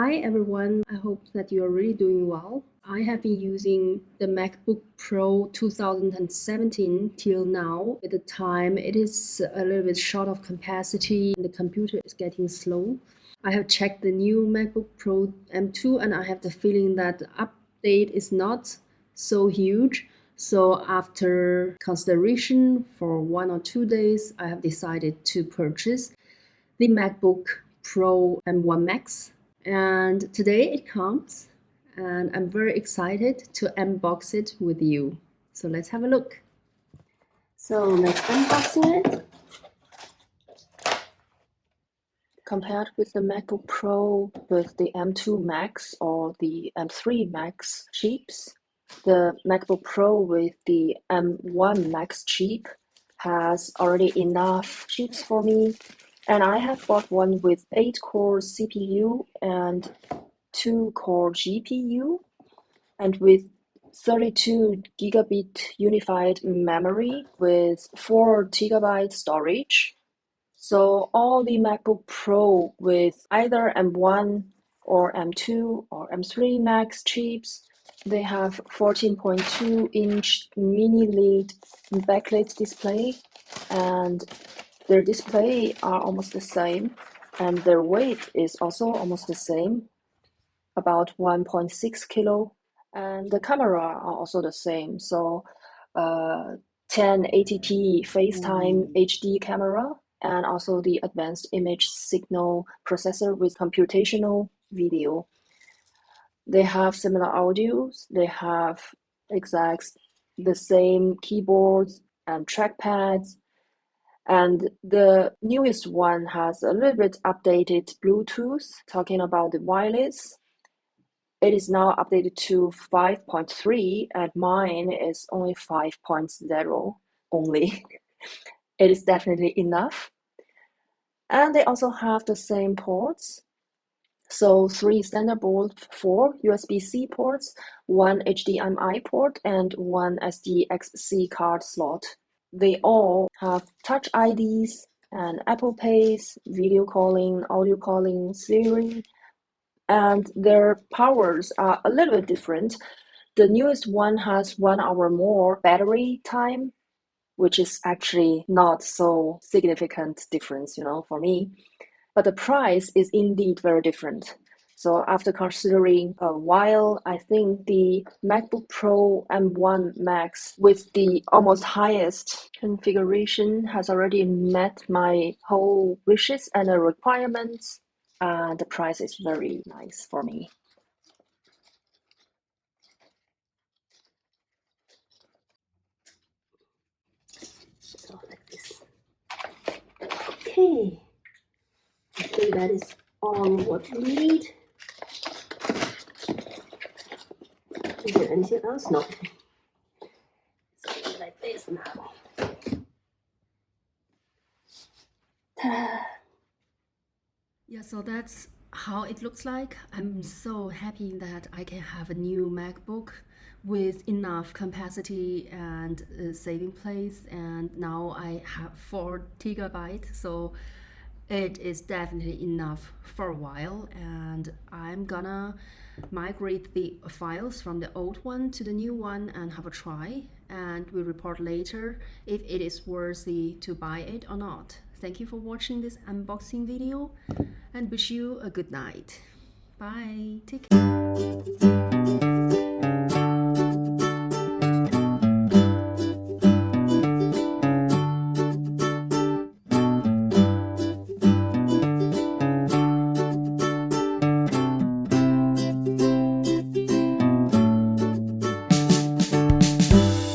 Hi everyone, I hope that you are really doing well. I have been using the MacBook Pro 2017 till now. At the time, it is a little bit short of capacity. The computer is getting slow. I have checked the new MacBook Pro M2 and I have the feeling that the update is not so huge. So after consideration for 1 or 2 days, I have decided to purchase the MacBook Pro M1 Max. And today it comes and I'm very excited to unbox it with you. So let's have a look. So let's unboxing it. Compared with the MacBook Pro with the M2 Max or the M3 Max chips, the MacBook Pro with the M1 Max chip has already enough chips for me. And I have bought one with 8-core CPU and 2-core GPU, and with 32 gigabit unified memory with 4 gigabyte storage. So all the MacBook Pro with either M1 or M2 or M3 Max chips, they have 14.2-inch mini LED backlit display, and their display are almost the same, and their weight is also almost the same, about 1.6 kilo, and the camera are also the same. So 1080p FaceTime HD camera, and also the advanced image signal processor with computational video. They have similar audios, they have exact the same keyboards and trackpads, and the newest one has a little bit updated Bluetooth, talking about the wireless. It is now updated to 5.3 and mine is only 5.0 only. It is definitely enough. And they also have the same ports. So 3 standard port, 4 USB-C ports, 1 HDMI port, and 1 SDXC card slot. They all have Touch IDs and Apple Pay, video calling, audio calling, Siri, and their powers are a little bit different. The newest one has 1 hour more battery time, which is actually not so significant difference, for me. But the price is indeed very different. So after considering a while, I think the MacBook Pro M1 Max with the almost highest configuration has already met my whole wishes and requirements. The price is very nice for me. So like this. Okay. I think that is all what we need. Is there anything else? No. So like this now. Ta-da! Yeah, so that's how it looks like. I'm so happy that I can have a new MacBook with enough capacity and saving place, and now I have 4 gigabytes, so it is definitely enough for a while. And I'm gonna migrate the files from the old one to the new one and have a try, and we'll report later if it is worthy to buy it or not. Thank you for watching this unboxing video and wish you a good night. Bye. Take care.